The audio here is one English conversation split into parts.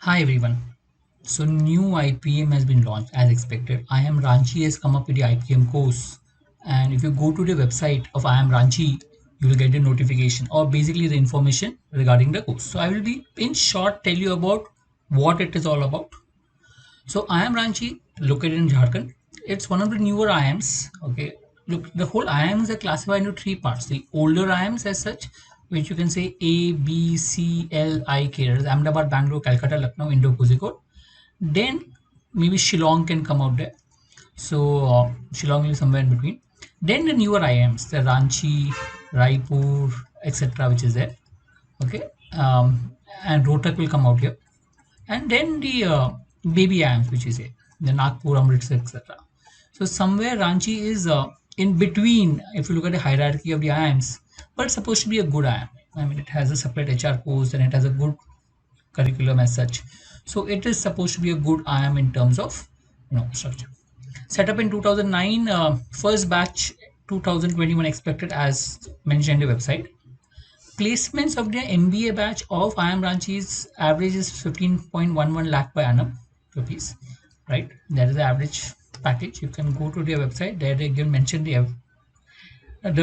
Hi everyone. So new IPM has been launched as expected. IIM Ranchi has come up with the IPM course, and if you go to the website of IIM Ranchi, you will get the notification or basically the information regarding the course. So I will be in short tell you about what it is all about. So IIM Ranchi, located in Jharkhand, it's one of the newer IIMs. Okay, look, the whole IIMs are classified into three parts. The older IIMs as such, which you can say A, B, C, L, I, K. That is Ahmedabad, Bangalore, Calcutta, Lucknow, Indo, Kozhikode. Then maybe Shillong can come out there. So Shillong is somewhere in between. Then the newer IIMs, the Ranchi, Raipur, etc., which is there. Okay, and Rohtak will come out here, and then the baby IIMs, which is here, the Nagpur, Amritsar, etc. So somewhere Ranchi is in between. If you look at the hierarchy of the IIMs, but it's supposed to be a good IIM. I mean, it has a separate HR course and it has a good curriculum as such. So it is supposed to be a good IIM in terms of structure. Set up in 2009, first batch 2021 expected as mentioned in the website. Placements of the MBA batch of IIM Ranchi's average is 15.11 lakh per annum rupees, right? That is the average package. You can go to their website. There they can mention the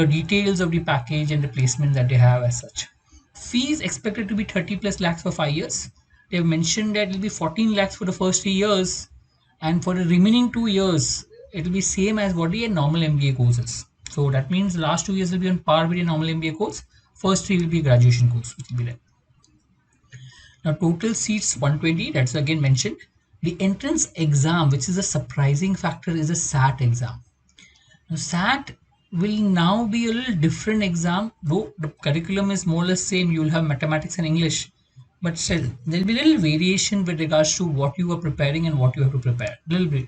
details of the package and the placement that they have as such. Fees expected to be 30 plus lakhs for 5 years. They've mentioned that it will be 14 lakhs for the first 3 years, and for the remaining 2 years, it will be same as what the normal MBA course is. So that means the last 2 years will be on par with the normal MBA course. First three will be graduation course, which will be there. Now total seats 120. That's again mentioned. The entrance exam, which is a surprising factor, is a SAT exam. Now, SAT will now be a little different exam, though the curriculum is more or less same. You will have mathematics and English, but still there will be a little variation with regards to what you are preparing and what you have to prepare. Little bit.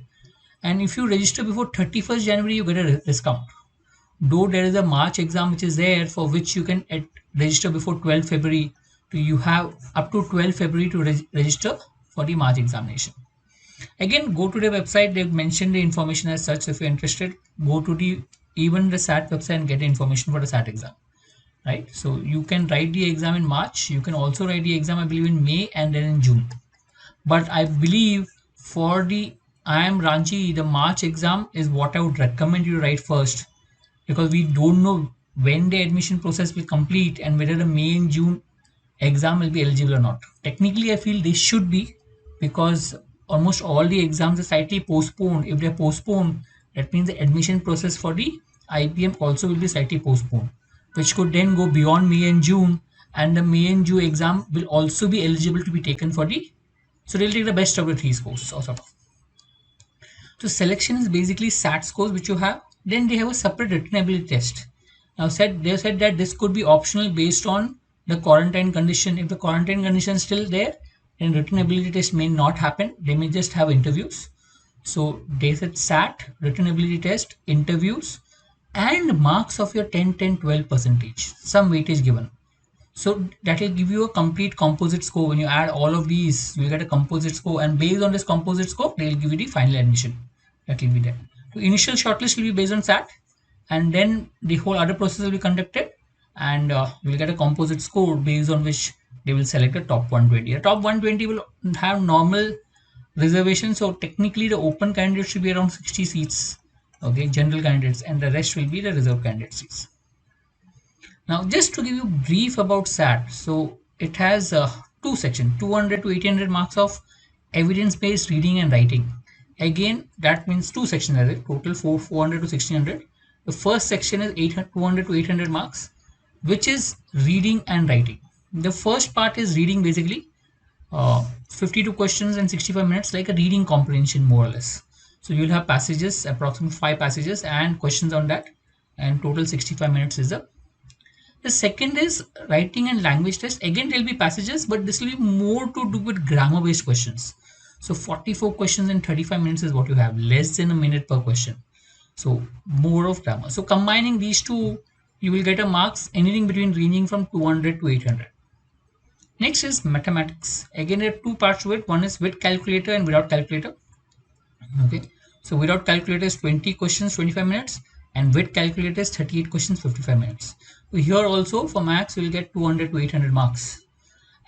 And if you register before 31st January, you get a discount. Though there is a March exam which is there for which you can register before 12 February, to you have up to 12 February to register for the March examination. Again, go to the website. They've mentioned the information as such. If you're interested, go to the even the SAT website and get the information for the SAT exam. Right. So you can write the exam in March. You can also write the exam, I believe, in May and then in June. But I believe for the IIM Ranchi, the March exam is what I would recommend you to write first, because we don't know when the admission process will complete and whether the May and June exam will be eligible or not. Technically, I feel they should be, because almost all the exams are slightly postponed. If they're postponed, that means the admission process for the IPM also will be slightly postponed, which could then go beyond May and June, and the May and June exam will also be eligible to be taken for the. So they'll take the best of the three scores, or sort of. So selection is basically SAT scores which you have. Then they have a separate written ability test. Now they said that this could be optional based on the quarantine condition. If the quarantine condition is still there, then written ability test may not happen. They may just have interviews. So they said SAT, written ability test, interviews, and marks of your 10, 10, 12 percentage. Some weightage given. So that will give you a complete composite score. When you add all of these, you get a composite score, and based on this composite score, they will give you the final admission. That will be there. So initial shortlist will be based on SAT, and then the whole other process will be conducted, and we'll get a composite score based on which they will select the top 120. The top 120 will have normal reservation, so technically the open candidates should be around 60 seats. Okay, general candidates, and the rest will be the reserve candidate seats. Now, just to give you brief about SAT, so it has two sections, 200 to 1800 marks of evidence-based reading and writing. Again, that means two sections, as it total 400 to 1600. The first section is 200 to 800 marks, which is reading and writing. The first part is reading, basically 52 questions in 65 minutes, like a reading comprehension more or less. So you'll have passages, approximately 5 passages, and questions on that, and total 65 minutes is the second is writing and language test. Again, there will be passages, but this will be more to do with grammar based questions. So 44 questions in 35 minutes is what you have, less than a minute per question. So more of grammar. So combining these two, you will get a marks anything between ranging from 200 to 800. Next is mathematics. Again, there are two parts to it. One is with calculator and without calculator. Okay. So without calculator is 20 questions, 25 minutes, and with calculator is 38 questions, 55 minutes. So here also for max, you will get 200 to 800 marks.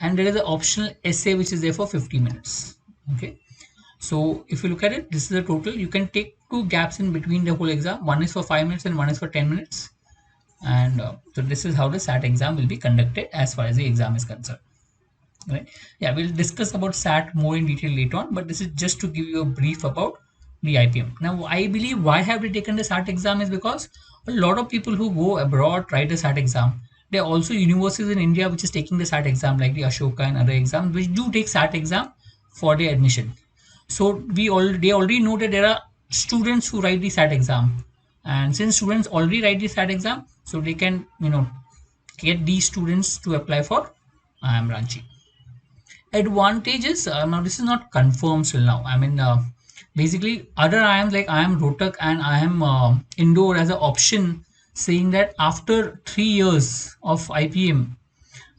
and there is an optional essay which is there for 50 minutes. Okay, so if you look at it, this is the total. You can take two gaps in between the whole exam. One is for 5 minutes and one is for 10 minutes. And so this is how the SAT exam will be conducted as far as the exam is concerned. Right? Yeah, we'll discuss about SAT more in detail later on, but this is just to give you a brief about the IPM. Now, I believe why have they taken the SAT exam is because a lot of people who go abroad write the SAT exam. There are also universities in India which is taking the SAT exam, like the Ashoka and other exams, which do take SAT exam for their admission. So they already know that there are students who write the SAT exam, and since students already write the SAT exam, so they can get these students to apply for IIM Ranchi. Advantages, now this is not confirmed till now. I mean, basically other IIMs like IIM Rohtak and IIM Indore as an option, saying that after 3 years of IPM,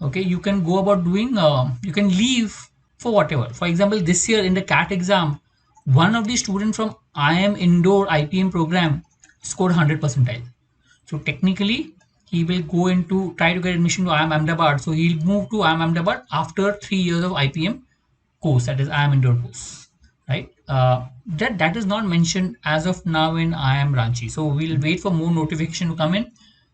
okay, you can go about doing you can leave for whatever. For example, this year in the CAT exam, one of the students from IIM Indore IPM program scored 100 percentile. So technically, he will go into try to get admission to IIM Ahmedabad. So he'll move to IIM Ahmedabad after 3 years of IPM course, that is IIM Indore course, right? That is not mentioned as of now in IIM Ranchi. So we'll wait for more notification to come in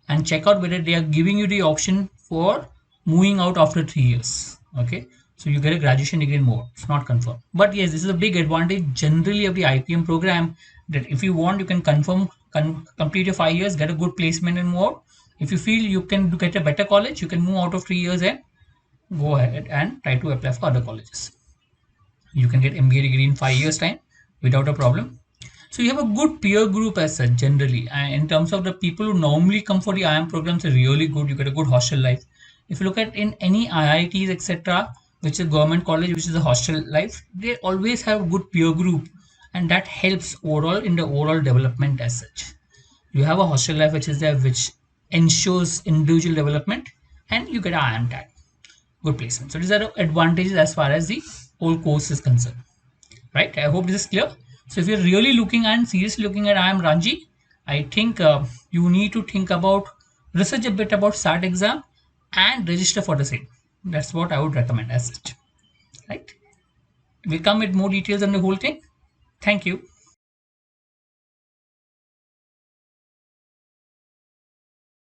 and check out whether they are giving you the option for moving out after 3 years. Okay, so you get a graduation degree in more. It's not confirmed, but yes, this is a big advantage generally of the IPM program, that if you want, you can complete your 5 years, get a good placement and more. If you feel you can get a better college, you can move out of 3 years and go ahead and try to apply for other colleges. You can get MBA degree in 5 years time without a problem. So you have a good peer group as such generally. And in terms of the people who normally come for the IIM programs, are really good. You get a good hostel life. If you look at in any IITs etc., which is government college, which is a hostel life, they always have good peer group, and that helps overall in the overall development as such. You have a hostel life which is there, which ensures individual development, and you get a IIM tag, good placement. So these are the advantages as far as the whole course is concerned, right? I hope this is clear. So if you're really looking and seriously looking at IIM Ranchi, I think you need to think about, research a bit about SAT exam and register for the same. That's what I would recommend as such, right? We'll come with more details on the whole thing. Thank you.